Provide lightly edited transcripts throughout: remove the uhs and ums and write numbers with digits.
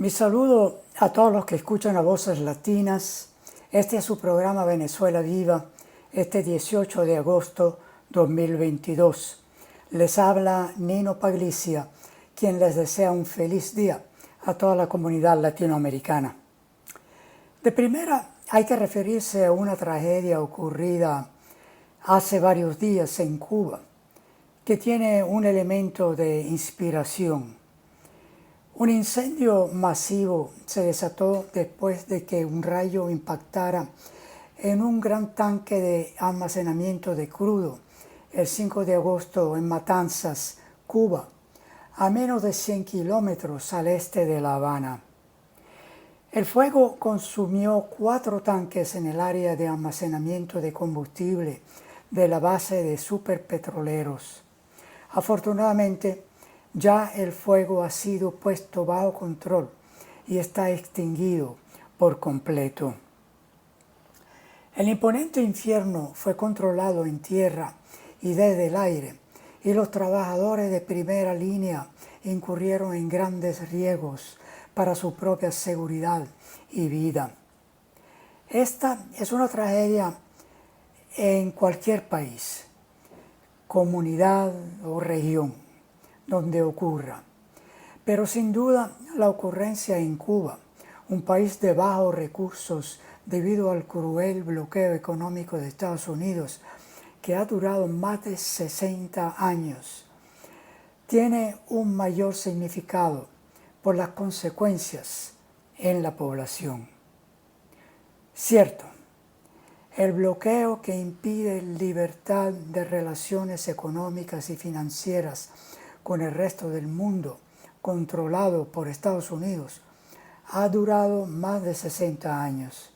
Mi saludo a todos los que escuchan a Voces Latinas. Este es su programa Venezuela Viva, este 18 de agosto 2022. Les habla Nino Paglicia, quien les desea un feliz día a toda la comunidad latinoamericana. De primera, hay que referirse a una tragedia ocurrida hace varios días en Cuba, que tiene un elemento de inspiración. Un incendio masivo se desató después de que un rayo impactara en un gran tanque de almacenamiento de crudo el 5 de agosto en Matanzas, Cuba, a menos de 100 kilómetros al este de La Habana. El fuego consumió 4 tanques en el área de almacenamiento de combustible de la base de superpetroleros. Afortunadamente, ya el fuego ha sido puesto bajo control y está extinguido por completo. El imponente infierno fue controlado en tierra y desde el aire, y los trabajadores de primera línea incurrieron en grandes riesgos para su propia seguridad y vida. Esta es una tragedia en cualquier país, comunidad o región donde ocurra. Pero sin duda la ocurrencia en Cuba, un país de bajos recursos debido al cruel bloqueo económico de Estados Unidos que ha durado más de 60 años, tiene un mayor significado por las consecuencias en la población. Cierto, el bloqueo que impide libertad de relaciones económicas y financieras con el resto del mundo, controlado por Estados Unidos, ha durado más de 60 años.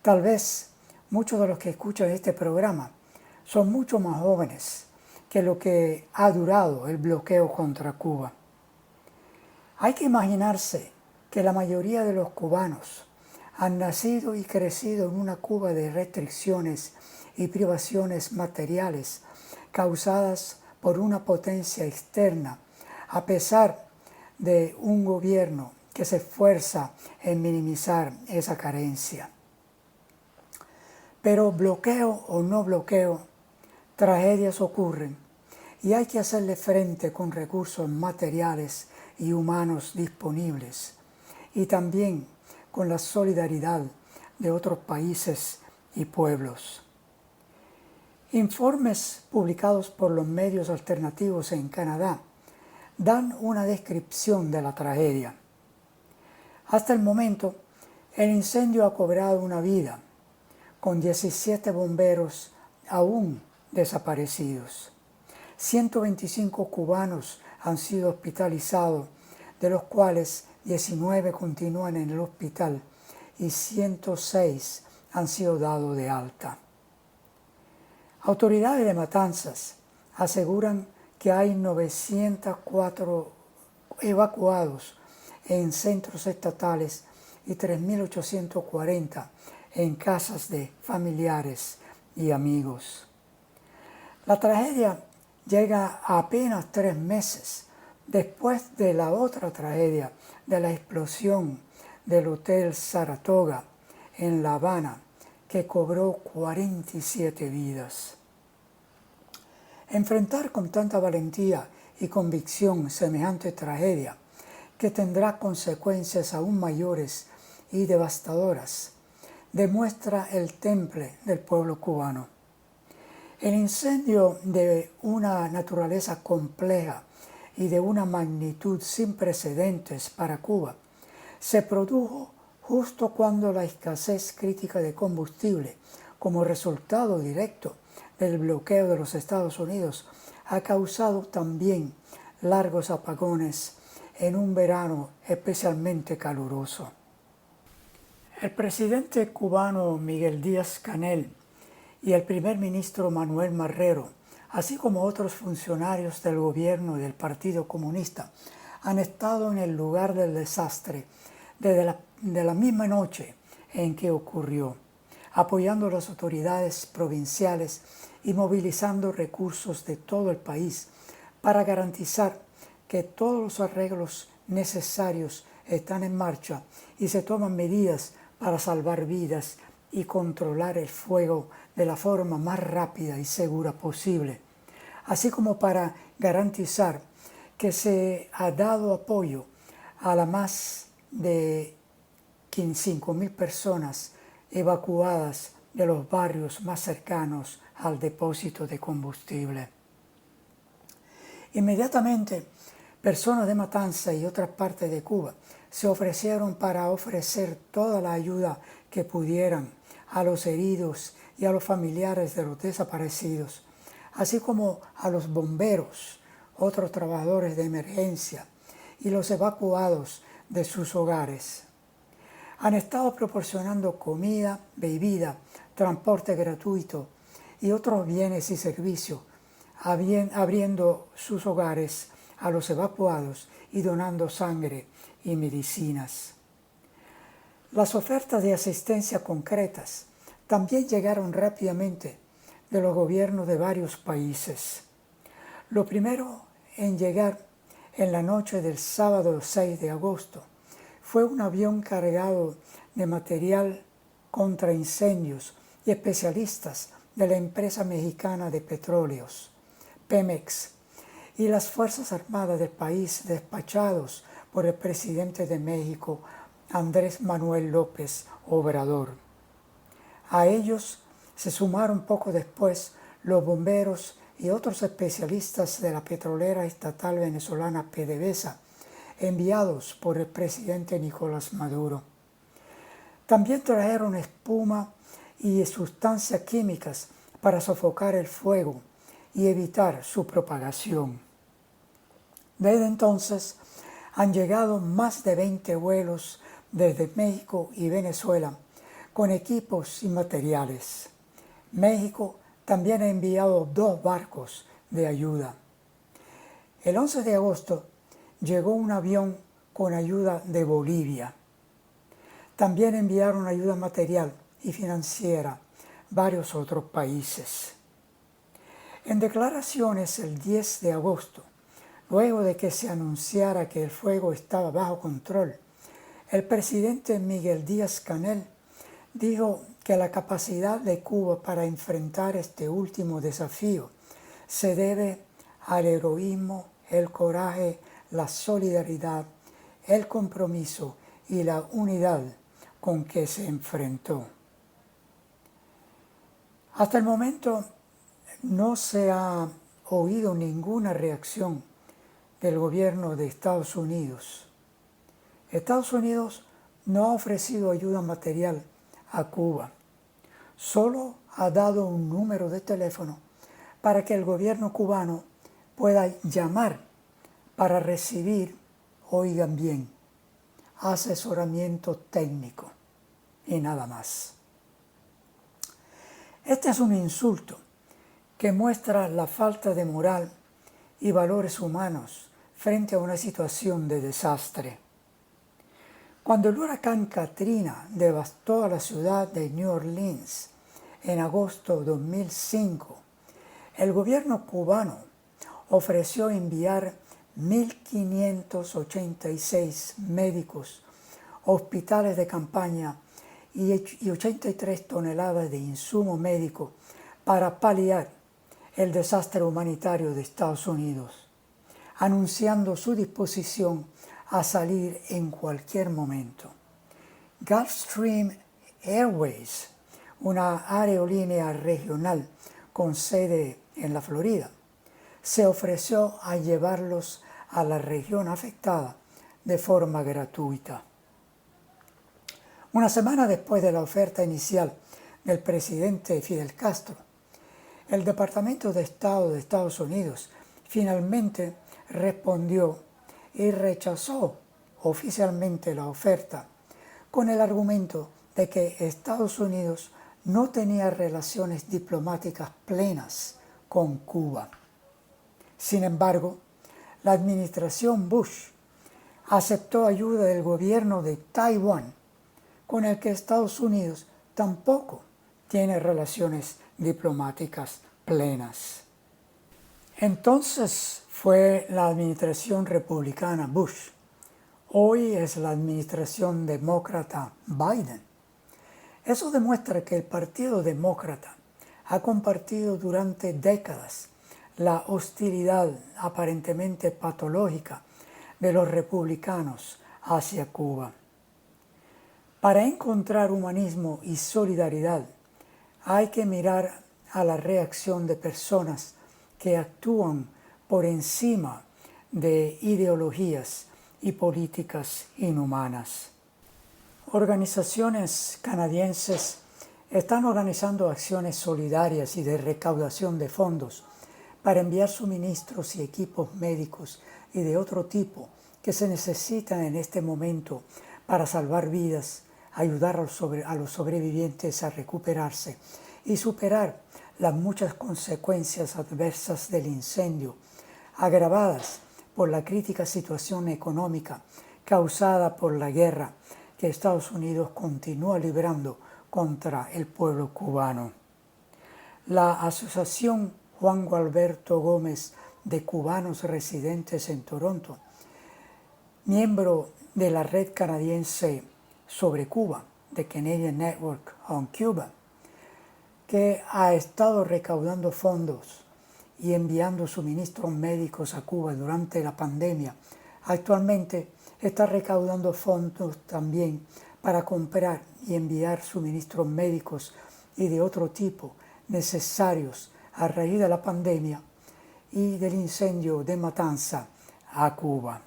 Tal vez muchos de los que escuchan este programa son mucho más jóvenes que lo que ha durado el bloqueo contra Cuba. Hay que imaginarse que la mayoría de los cubanos han nacido y crecido en una Cuba de restricciones y privaciones materiales causadas por una potencia externa, a pesar de un gobierno que se esfuerza en minimizar esa carencia. Pero bloqueo o no bloqueo, tragedias ocurren y hay que hacerle frente con recursos materiales y humanos disponibles y también con la solidaridad de otros países y pueblos. Informes publicados por los medios alternativos en Canadá dan una descripción de la tragedia. Hasta el momento, el incendio ha cobrado una vida, con 17 bomberos aún desaparecidos. 125 cubanos han sido hospitalizados, de los cuales 19 continúan en el hospital y 106 han sido dados de alta. Autoridades de Matanzas aseguran que hay 904 evacuados en centros estatales y 3.840 en casas de familiares y amigos. La tragedia llega a apenas 3 meses después de la otra tragedia de la explosión del Hotel Saratoga en La Habana, que cobró 47 vidas. Enfrentar con tanta valentía y convicción semejante tragedia, que tendrá consecuencias aún mayores y devastadoras, demuestra el temple del pueblo cubano. El incendio de una naturaleza compleja y de una magnitud sin precedentes para Cuba se produjo justo cuando la escasez crítica de combustible, como resultado directo del bloqueo de los Estados Unidos, ha causado también largos apagones en un verano especialmente caluroso. El presidente cubano Miguel Díaz-Canel y el primer ministro Manuel Marrero, así como otros funcionarios del gobierno y del Partido Comunista, han estado en el lugar del desastre desde la misma noche en que ocurrió, apoyando a las autoridades provinciales y movilizando recursos de todo el país para garantizar que todos los arreglos necesarios están en marcha y se toman medidas para salvar vidas y controlar el fuego de la forma más rápida y segura posible, así como para garantizar que se ha dado apoyo a las más de 5.000 personas evacuadas de los barrios más cercanos al depósito de combustible. Inmediatamente, personas de Matanzas y otras partes de Cuba se ofrecieron para ofrecer toda la ayuda que pudieran a los heridos y a los familiares de los desaparecidos, así como a los bomberos, otros trabajadores de emergencia y los evacuados de sus hogares. Han estado proporcionando comida, bebida, transporte gratuito y otros bienes y servicios, abriendo sus hogares a los evacuados y donando sangre y medicinas. Las ofertas de asistencia concretas también llegaron rápidamente de los gobiernos de varios países. Lo primero en llegar en la noche del sábado 6 de agosto fue un avión cargado de material contra incendios y especialistas de la empresa mexicana de petróleos, Pemex, y las Fuerzas Armadas del país despachados por el presidente de México, Andrés Manuel López Obrador. A ellos se sumaron poco después los bomberos y otros especialistas de la petrolera estatal venezolana PDVSA, enviados por el presidente Nicolás Maduro. También trajeron espuma y sustancias químicas para sofocar el fuego y evitar su propagación. Desde entonces han llegado más de 20 vuelos desde México y Venezuela con equipos y materiales. México también ha enviado 2 barcos de ayuda. El 11 de agosto llegó un avión con ayuda de Bolivia. También enviaron ayuda material y financiera varios otros países. En declaraciones el 10 de agosto, luego de que se anunciara que el fuego estaba bajo control, el presidente Miguel Díaz-Canel dijo que la capacidad de Cuba para enfrentar este último desafío se debe al heroísmo, el coraje, la solidaridad, el compromiso y la unidad con que se enfrentó. Hasta el momento no se ha oído ninguna reacción del gobierno de Estados Unidos. Estados Unidos no ha ofrecido ayuda material a Cuba. Solo ha dado un número de teléfono para que el gobierno cubano pueda llamar para recibir, oigan bien, asesoramiento técnico y nada más. Este es un insulto que muestra la falta de moral y valores humanos frente a una situación de desastre. Cuando el huracán Katrina devastó a la ciudad de New Orleans en agosto de 2005, el gobierno cubano ofreció enviar 1.586 médicos, hospitales de campaña y 83 toneladas de insumo médico para paliar el desastre humanitario de Estados Unidos, anunciando su disposición a salir en cualquier momento. Gulfstream Airways, una aerolínea regional con sede en la Florida, se ofreció a llevarlos a la región afectada de forma gratuita. Una semana después de la oferta inicial del presidente Fidel Castro, el Departamento de Estado de Estados Unidos finalmente respondió y rechazó oficialmente la oferta con el argumento de que Estados Unidos no tenía relaciones diplomáticas plenas con Cuba. Sin embargo, la administración Bush aceptó ayuda del gobierno de Taiwán, con el que Estados Unidos tampoco tiene relaciones diplomáticas plenas. Entonces fue la administración republicana Bush, Hoy es la administración demócrata Biden. Eso demuestra que el Partido Demócrata ha compartido durante décadas la hostilidad aparentemente patológica de los republicanos hacia Cuba. Para encontrar humanismo y solidaridad, hay que mirar a la reacción de personas que actúan por encima de ideologías y políticas inhumanas. Organizaciones canadienses están organizando acciones solidarias y de recaudación de fondos para enviar suministros y equipos médicos y de otro tipo que se necesitan en este momento para salvar vidas, ayudar a los sobrevivientes a recuperarse y superar las muchas consecuencias adversas del incendio, agravadas por la crítica situación económica causada por la guerra que Estados Unidos continúa librando contra el pueblo cubano. La Asociación Juan Gualberto Gómez de Cubanos Residentes en Toronto, miembro de la red canadiense sobre Cuba, The Canadian Network on Cuba, que ha estado recaudando fondos y enviando suministros médicos a Cuba durante la pandemia, actualmente está recaudando fondos también para comprar y enviar suministros médicos y de otro tipo necesarios a raíz de la pandemia y del incendio de Matanza a Cuba.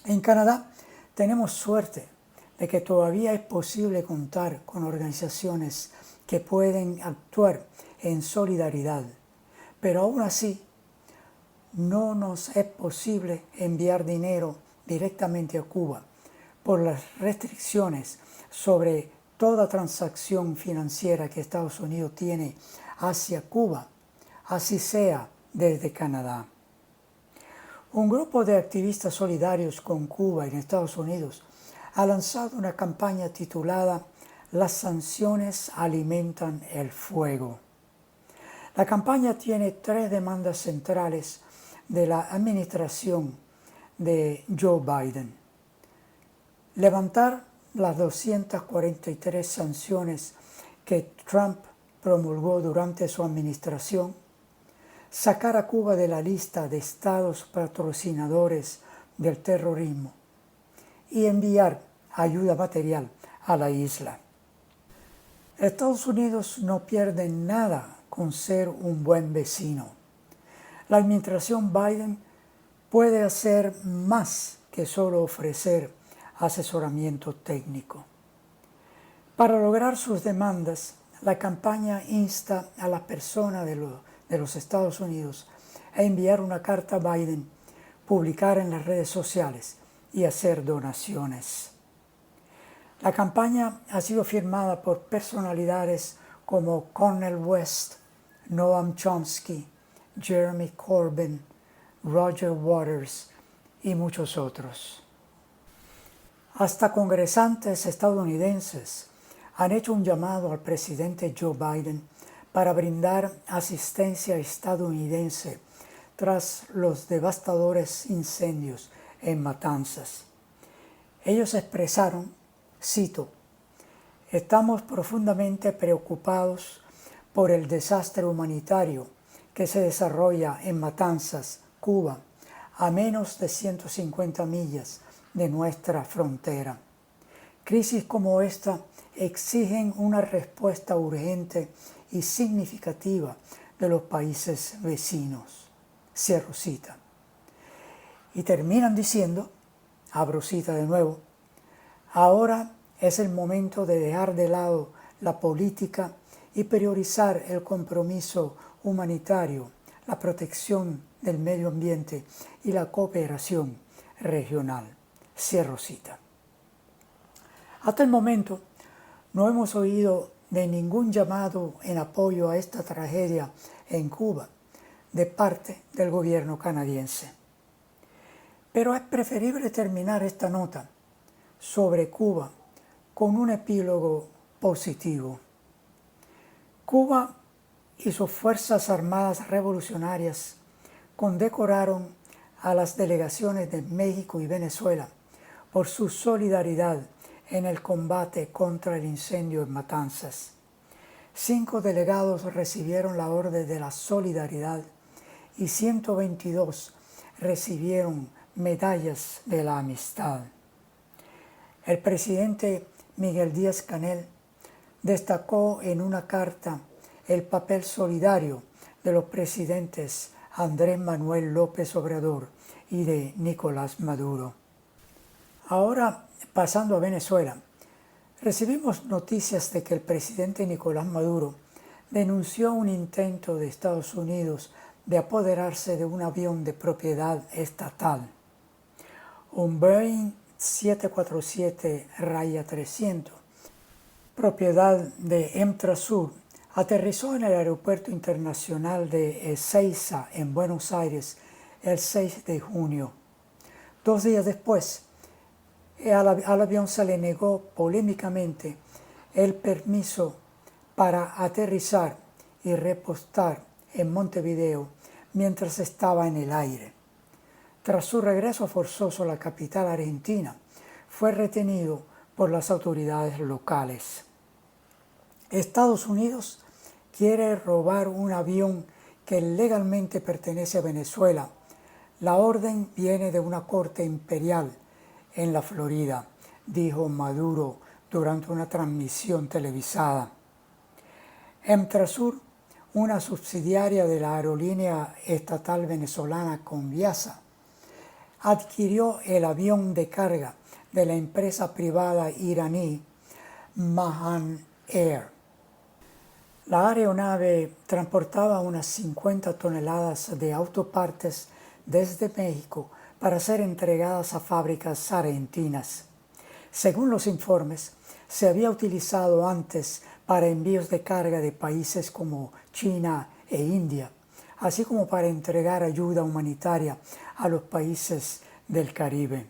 En Canadá tenemos suerte de que todavía es posible contar con organizaciones que pueden actuar en solidaridad, pero aún así no nos es posible enviar dinero directamente a Cuba por las restricciones sobre toda transacción financiera que Estados Unidos tiene hacia Cuba, así sea desde Canadá. Un grupo de activistas solidarios con Cuba en Estados Unidos ha lanzado una campaña titulada "Las sanciones alimentan el fuego". La campaña tiene 3 demandas centrales de la administración de Joe Biden: levantar las 243 sanciones que Trump promulgó durante su administración, sacar a Cuba de la lista de estados patrocinadores del terrorismo y enviar ayuda material a la isla. Estados Unidos no pierde nada con ser un buen vecino. La administración Biden puede hacer más que solo ofrecer asesoramiento técnico. Para lograr sus demandas, la campaña insta a las personas de los Estados Unidos a enviar una carta a Biden, publicar en las redes sociales y hacer donaciones. La campaña ha sido firmada por personalidades como Cornel West, Noam Chomsky, Jeremy Corbyn, Roger Waters y muchos otros. Hasta congresantes estadounidenses han hecho un llamado al presidente Joe Biden para brindar asistencia estadounidense tras los devastadores incendios en Matanzas. Ellos expresaron, cito: "Estamos profundamente preocupados por el desastre humanitario que se desarrolla en Matanzas, Cuba, a menos de 150 millas de nuestra frontera. Crisis como esta exigen una respuesta urgente y significativa de los países vecinos". Cierro cita. Y terminan diciendo, abro cita de nuevo: "Ahora es el momento de dejar de lado la política y priorizar el compromiso humanitario, la protección del medio ambiente y la cooperación regional". Cierro cita. Hasta el momento no hemos oído de ningún llamado en apoyo a esta tragedia en Cuba de parte del gobierno canadiense. Pero es preferible terminar esta nota sobre Cuba con un epílogo positivo. Cuba y sus Fuerzas Armadas Revolucionarias condecoraron a las delegaciones de México y Venezuela por su solidaridad en el combate contra el incendio en Matanzas. 5 delegados recibieron la Orden de la Solidaridad y 122 recibieron medallas de la amistad. El presidente Miguel Díaz-Canel destacó en una carta el papel solidario de los presidentes Andrés Manuel López Obrador y de Nicolás Maduro. Ahora, pasando a Venezuela, recibimos noticias de que el presidente Nicolás Maduro denunció un intento de Estados Unidos de apoderarse de un avión de propiedad estatal. Un Boeing 747-300, propiedad de Emtrasur, aterrizó en el Aeropuerto Internacional de Ezeiza, en Buenos Aires, el 6 de junio. 2 días después, al avión se le negó polémicamente el permiso para aterrizar y repostar en Montevideo mientras estaba en el aire. Tras su regreso forzoso a la capital argentina, fue retenido por las autoridades locales. Estados Unidos quiere robar un avión que legalmente pertenece a Venezuela. La orden viene de una corte imperial en la Florida, dijo Maduro durante una transmisión televisada. Emtrasur, una subsidiaria de la aerolínea estatal venezolana Conviasa, adquirió el avión de carga de la empresa privada iraní Mahan Air. La aeronave transportaba unas 50 toneladas de autopartes desde México para ser entregadas a fábricas argentinas. Según los informes, se había utilizado antes para envíos de carga de países como China e India, así como para entregar ayuda humanitaria a los países del Caribe.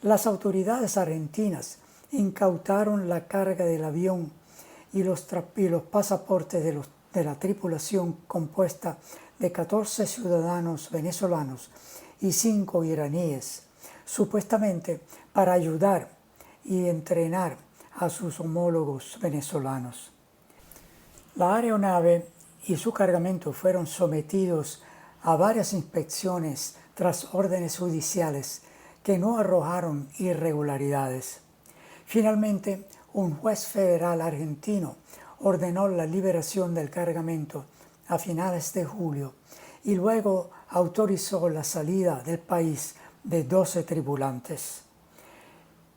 Las autoridades argentinas incautaron la carga del avión y los pasaportes de la tripulación, compuesta de 14 ciudadanos venezolanos y 5 iraníes, supuestamente para ayudar y entrenar a sus homólogos venezolanos. La aeronave y su cargamento fueron sometidos a varias inspecciones tras órdenes judiciales que no arrojaron irregularidades. Finalmente, un juez federal argentino ordenó la liberación del cargamento a finales de julio y luego autorizó la salida del país de 12 tripulantes.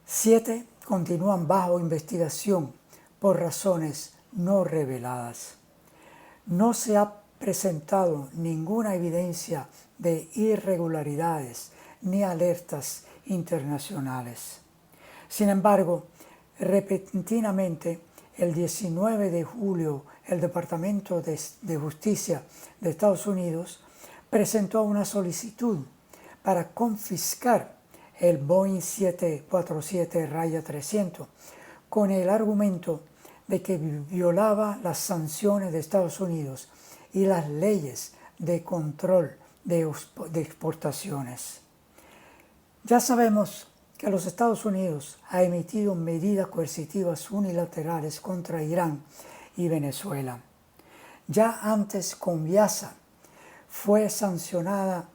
7 continúan bajo investigación por razones no reveladas. No se ha presentado ninguna evidencia de irregularidades ni alertas internacionales. Sin embargo, repentinamente, el 19 de julio, el Departamento de Justicia de Estados Unidos presentó una solicitud para confiscar el Boeing 747-300 con el argumento de que violaba las sanciones de Estados Unidos y las leyes de control de exportaciones. Ya sabemos que los Estados Unidos ha emitido medidas coercitivas unilaterales contra Irán y Venezuela. Ya antes Conviasa fue sancionada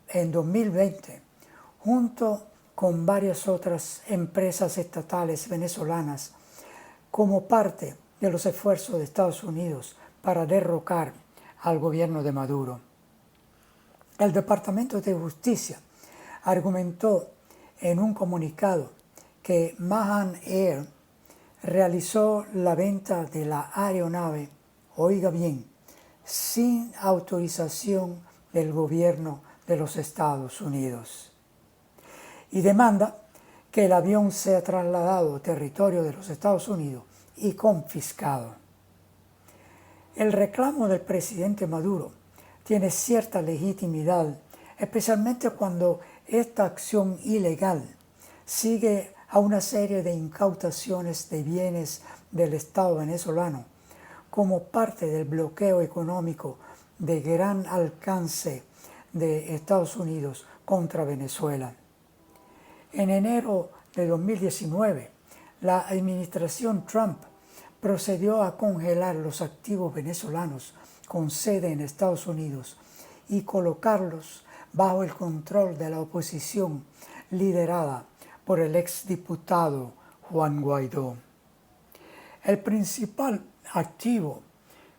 en 2020 junto con varias otras empresas estatales venezolanas como parte de los esfuerzos de Estados Unidos para derrocar al gobierno de Maduro. El Departamento de Justicia argumentó en un comunicado que Mahan Air realizó la venta de la aeronave, oiga bien, sin autorización del gobierno de los Estados Unidos, y demanda que el avión sea trasladado a territorio de los Estados Unidos y confiscado. El reclamo del presidente Maduro tiene cierta legitimidad, especialmente cuando esta acción ilegal sigue a una serie de incautaciones de bienes del Estado venezolano como parte del bloqueo económico de gran alcance de Estados Unidos contra Venezuela. En enero de 2019, la administración Trump procedió a congelar los activos venezolanos con sede en Estados Unidos y colocarlos bajo el control de la oposición liderada por el exdiputado Juan Guaidó. El principal activo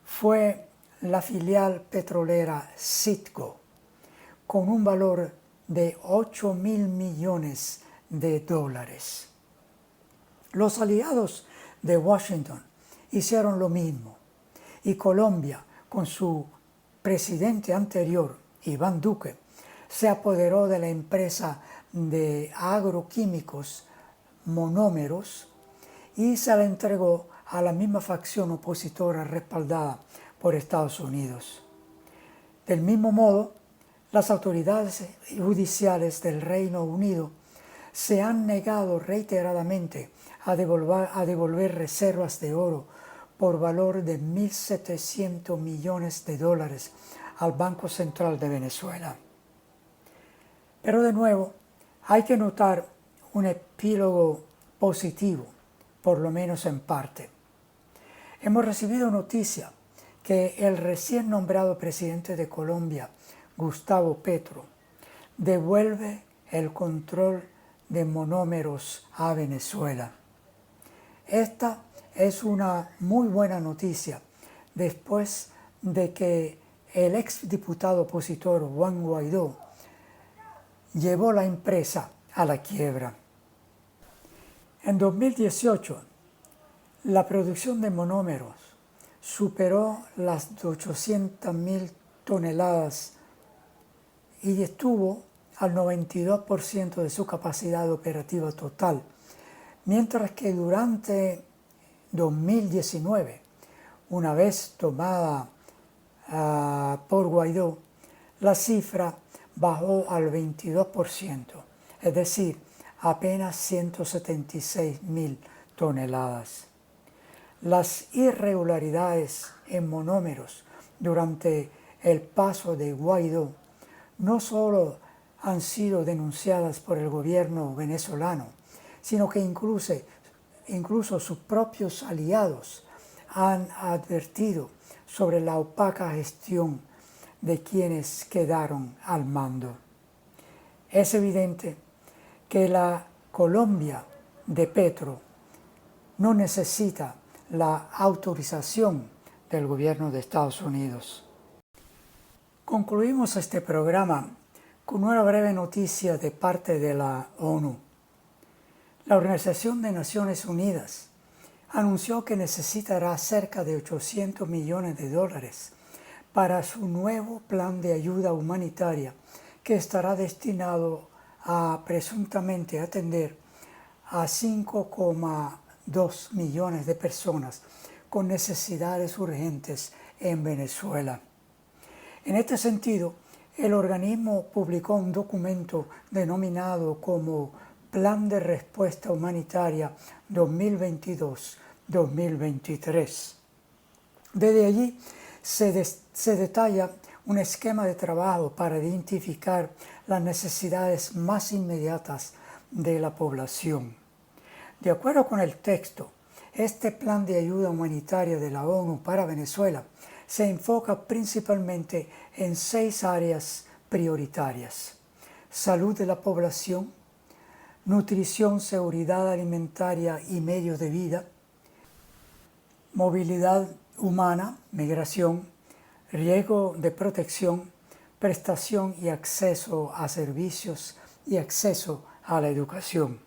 fue la filial petrolera Citgo, con un valor de 8.000 millones de dólares. Los aliados de Washington hicieron lo mismo, y Colombia, con su presidente anterior, Iván Duque, se apoderó de la empresa de agroquímicos Monómeros y se la entregó a la misma facción opositora respaldada por Estados Unidos. Del mismo modo, las autoridades judiciales del Reino Unido se han negado reiteradamente a devolver reservas de oro por valor de 1.700 millones de dólares al Banco Central de Venezuela. Pero de nuevo, hay que notar un epílogo positivo, por lo menos en parte. Hemos recibido noticia que el recién nombrado presidente de Colombia, Gustavo Petro, devuelve el control de Monómeros a Venezuela. Esta es una muy buena noticia después de que el exdiputado opositor Juan Guaidó llevó la empresa a la quiebra. En 2018, la producción de monómeros superó las 800.000 toneladas y estuvo al 92% de su capacidad operativa total, mientras que durante 2019, una vez tomada por Guaidó, la cifra bajó al 22%, es decir, apenas 176.000 toneladas. Las irregularidades en monómeros durante el paso de Guaidó no solo han sido denunciadas por el gobierno venezolano, sino que incluso sus propios aliados han advertido sobre la opaca gestión de quienes quedaron al mando. Es evidente que la Colombia de Petro no necesita la autorización del gobierno de Estados Unidos. Concluimos este programa con una breve noticia de parte de la ONU. La Organización de Naciones Unidas anunció que necesitará cerca de 800 millones de dólares para su nuevo plan de ayuda humanitaria que estará destinado a presuntamente atender a 5,2 millones de personas con necesidades urgentes en Venezuela. En este sentido, el organismo publicó un documento denominado como Plan de Respuesta Humanitaria 2022-2023. Desde allí se detalla un esquema de trabajo para identificar las necesidades más inmediatas de la población. De acuerdo con el texto, este plan de ayuda humanitaria de la ONU para Venezuela se enfoca principalmente en 6 áreas prioritarias: salud de la población, nutrición, seguridad alimentaria y medios de vida, movilidad humana, migración, riesgo de protección, prestación y acceso a servicios y acceso a la educación.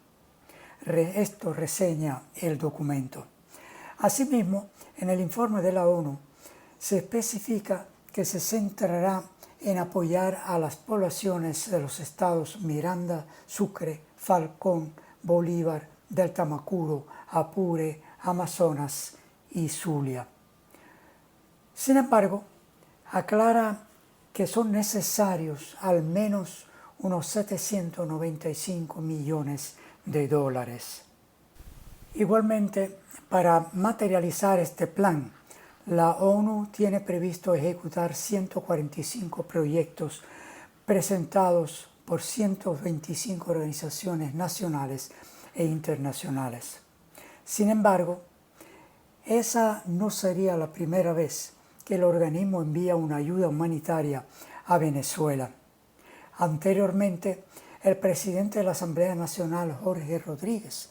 Esto reseña el documento. Asimismo, en el informe de la ONU se especifica que se centrará en apoyar a las poblaciones de los estados Miranda, Sucre, Falcón, Bolívar, Delta Macuro, Apure, Amazonas y Zulia. Sin embargo, aclara que son necesarios al menos unos 795 millones de dólares. Igualmente, para materializar este plan, la ONU tiene previsto ejecutar 145 proyectos presentados por 125 organizaciones nacionales e internacionales. Sin embargo, esa no sería la primera vez que el organismo envía una ayuda humanitaria a Venezuela. Anteriormente, el presidente de la Asamblea Nacional, Jorge Rodríguez,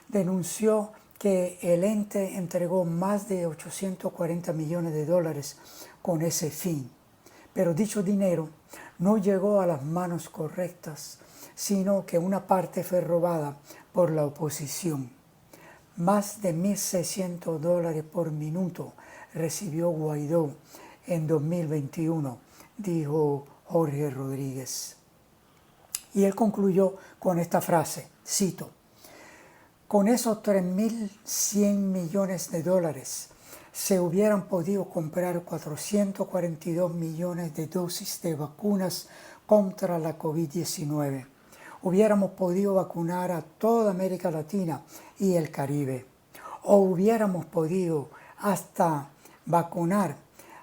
denunció que el ente entregó más de 840 millones de dólares con ese fin. Pero dicho dinero no llegó a las manos correctas, sino que una parte fue robada por la oposición. Más de 1.600 dólares por minuto recibió Guaidó en 2021, dijo Jorge Rodríguez. Y él concluyó con esta frase, cito: con esos 3.100 millones de dólares se hubieran podido comprar 442 millones de dosis de vacunas contra la COVID-19. Hubiéramos podido vacunar a toda América Latina y el Caribe. O hubiéramos podido hasta vacunar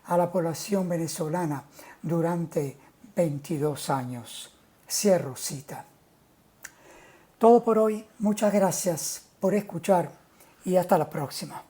a la población venezolana durante 22 años. Cierro cita. Todo por hoy. Muchas gracias por escuchar y hasta la próxima.